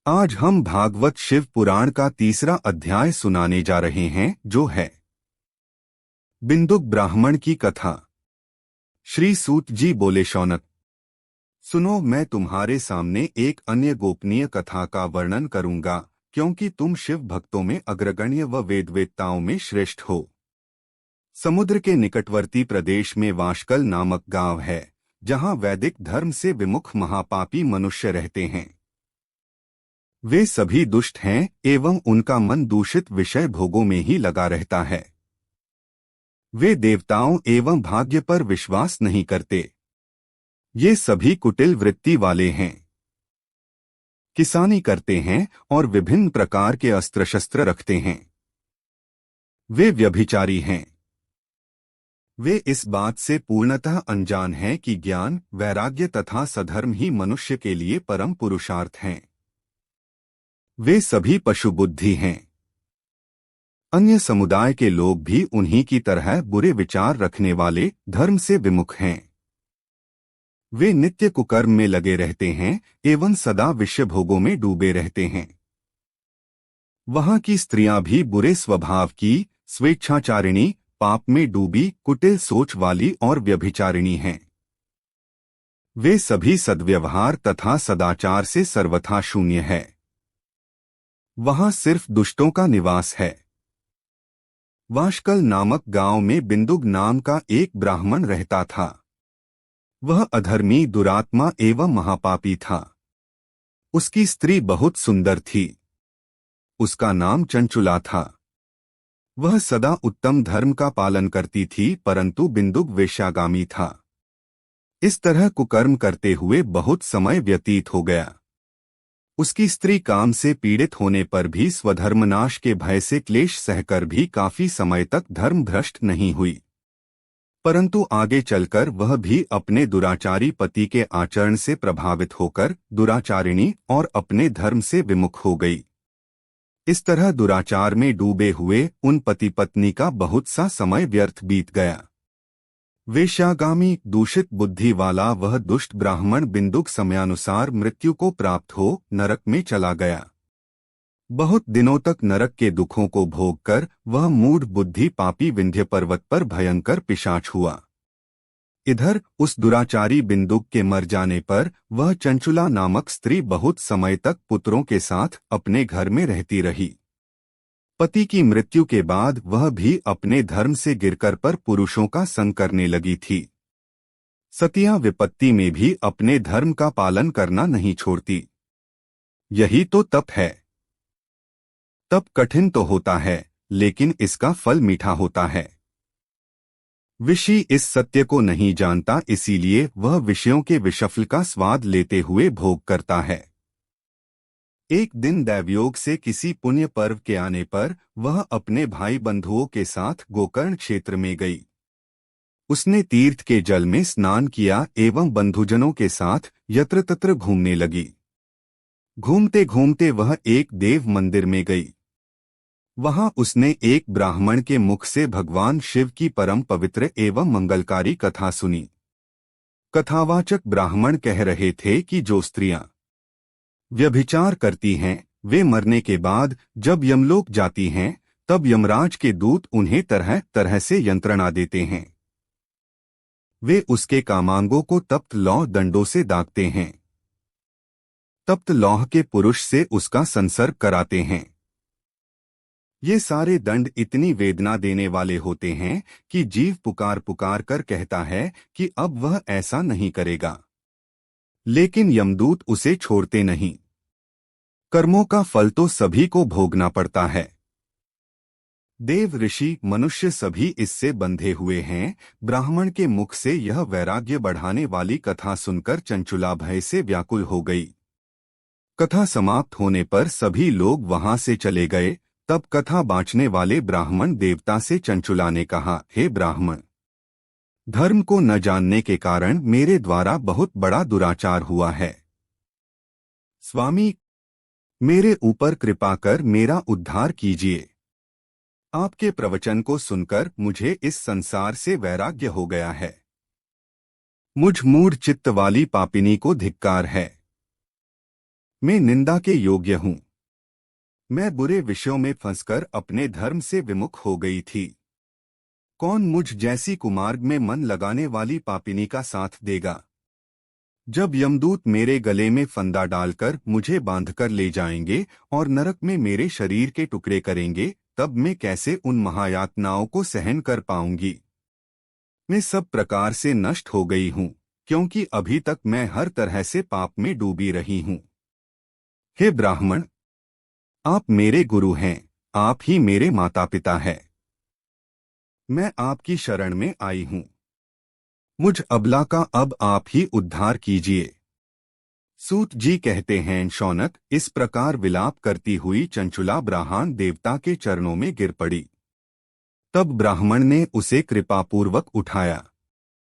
आज हम भागवत शिव पुराण का तीसरा अध्याय सुनाने जा रहे हैं, जो है बिंदुक ब्राह्मण की कथा। श्री सूत जी बोले, शौनक सुनो, मैं तुम्हारे सामने एक अन्य गोपनीय कथा का वर्णन करूंगा, क्योंकि तुम शिव भक्तों में अग्रगण्य व वेदवेत्ताओं में श्रेष्ठ हो। समुद्र के निकटवर्ती प्रदेश में वाशकल नामक गांव है, जहां वैदिक धर्म से विमुख महापापी मनुष्य रहते हैं। वे सभी दुष्ट हैं एवं उनका मन दूषित विषय भोगों में ही लगा रहता है। वे देवताओं एवं भाग्य पर विश्वास नहीं करते। ये सभी कुटिल वृत्ति वाले हैं। किसानी करते हैं और विभिन्न प्रकार के अस्त्र शस्त्र रखते हैं। वे व्यभिचारी हैं। वे इस बात से पूर्णतः अनजान हैं कि ज्ञान, वैराग्य तथा सधर्म ही मनुष्य के लिए परम पुरुषार्थ हैं। वे सभी पशु बुद्धि हैं। अन्य समुदाय के लोग भी उन्हीं की तरह बुरे विचार रखने वाले, धर्म से विमुख हैं। वे नित्य कुकर्म में लगे रहते हैं एवं सदा विषय भोगों में डूबे रहते हैं। वहां की स्त्रियां भी बुरे स्वभाव की, स्वेच्छाचारिणी, पाप में डूबी, कुटिल सोच वाली और व्यभिचारिणी हैं। वे सभी सद्व्यवहार तथा सदाचार से सर्वथा शून्य है। वहां सिर्फ दुष्टों का निवास है। वाशकल नामक गांव में बिंदुक नाम का एक ब्राह्मण रहता था। वह अधर्मी, दुरात्मा एवं महापापी था। उसकी स्त्री बहुत सुंदर थी। उसका नाम चंचुला था। वह सदा उत्तम धर्म का पालन करती थी, परंतु बिंदुक वेश्यागामी था। इस तरह कुकर्म करते हुए बहुत समय व्यतीत हो गया। उसकी स्त्री काम से पीड़ित होने पर भी स्वधर्मनाश के भय से क्लेश सहकर भी काफी समय तक धर्म भ्रष्ट नहीं हुई, परंतु आगे चलकर वह भी अपने दुराचारी पति के आचरण से प्रभावित होकर दुराचारिणी और अपने धर्म से विमुख हो गई। इस तरह दुराचार में डूबे हुए उन पति पत्नी का बहुत सा समय व्यर्थ बीत गया। वेश्यागामी, दूषित बुद्धि वाला वह दुष्ट ब्राह्मण बिंदुक समयानुसार मृत्यु को प्राप्त हो नरक में चला गया। बहुत दिनों तक नरक के दुखों को भोगकर वह मूढ़ बुद्धि पापी विंध्य पर्वत पर भयंकर पिशाच हुआ। इधर उस दुराचारी बिंदुक के मर जाने पर वह चंचुला नामक स्त्री बहुत समय तक पुत्रों के साथ अपने घर में रहती रही। पति की मृत्यु के बाद वह भी अपने धर्म से गिरकर पर पुरुषों का संग करने लगी थी। सतियां विपत्ति में भी अपने धर्म का पालन करना नहीं छोड़ती। यही तो तप है। तप कठिन तो होता है, लेकिन इसका फल मीठा होता है। ऋषि इस सत्य को नहीं जानता, इसीलिए वह विषयों के विषफल का स्वाद लेते हुए भोग करता है। एक दिन दैवयोग से किसी पुण्य पर्व के आने पर वह अपने भाई बंधुओं के साथ गोकर्ण क्षेत्र में गई। उसने तीर्थ के जल में स्नान किया एवं बंधुजनों के साथ यत्र तत्र घूमने लगी। घूमते घूमते वह एक देव मंदिर में गई। वहां उसने एक ब्राह्मण के मुख से भगवान शिव की परम पवित्र एवं मंगलकारी कथा सुनी। कथावाचक ब्राह्मण कह रहे थे कि जो स्त्रियां व्यभिचार करती हैं, वे मरने के बाद जब यमलोक जाती हैं, तब यमराज के दूत उन्हें तरह तरह से यंत्रणा देते हैं। वे उसके कामांगों को तप्त लौह दंडों से दागते हैं। तप्त लौह के पुरुष से उसका संसर्ग कराते हैं। ये सारे दंड इतनी वेदना देने वाले होते हैं कि जीव पुकार पुकार कर कहता है कि अब वह ऐसा नहीं करेगा, लेकिन यमदूत उसे छोड़ते नहीं। कर्मों का फल तो सभी को भोगना पड़ता है। देव, ऋषि, मनुष्य सभी इससे बंधे हुए हैं। ब्राह्मण के मुख से यह वैराग्य बढ़ाने वाली कथा सुनकर चंचुला भय से व्याकुल हो गई। कथा समाप्त होने पर सभी लोग वहां से चले गए। तब कथा बांचने वाले ब्राह्मण देवता से चंचुला ने कहा, हे ब्राह्मण, धर्म को न जानने के कारण मेरे द्वारा बहुत बड़ा दुराचार हुआ है। स्वामी, मेरे ऊपर कृपा कर मेरा उद्धार कीजिए। आपके प्रवचन को सुनकर मुझे इस संसार से वैराग्य हो गया है। मुझ मूढ़ चित्त वाली पापिनी को धिक्कार है। मैं निंदा के योग्य हूँ। मैं बुरे विषयों में फंसकर अपने धर्म से विमुख हो गई थी। कौन मुझ जैसी कुमार्ग में मन लगाने वाली पापिनी का साथ देगा? जब यमदूत मेरे गले में फंदा डालकर मुझे बांधकर ले जाएंगे और नरक में मेरे शरीर के टुकड़े करेंगे, तब मैं कैसे उन महायातनाओं को सहन कर पाऊंगी? मैं सब प्रकार से नष्ट हो गई हूँ, क्योंकि अभी तक मैं हर तरह से पाप में डूबी रही हूँ। हे ब्राह्मण, आप मेरे गुरु हैं, आप ही मेरे माता पिता हैं। मैं आपकी शरण में आई हूँ। मुझ अबला का अब आप ही उद्धार कीजिए। सूत जी कहते हैं, शौनक इस प्रकार विलाप करती हुई चंचुला ब्राह्मण देवता के चरणों में गिर पड़ी। तब ब्राह्मण ने उसे कृपापूर्वक उठाया।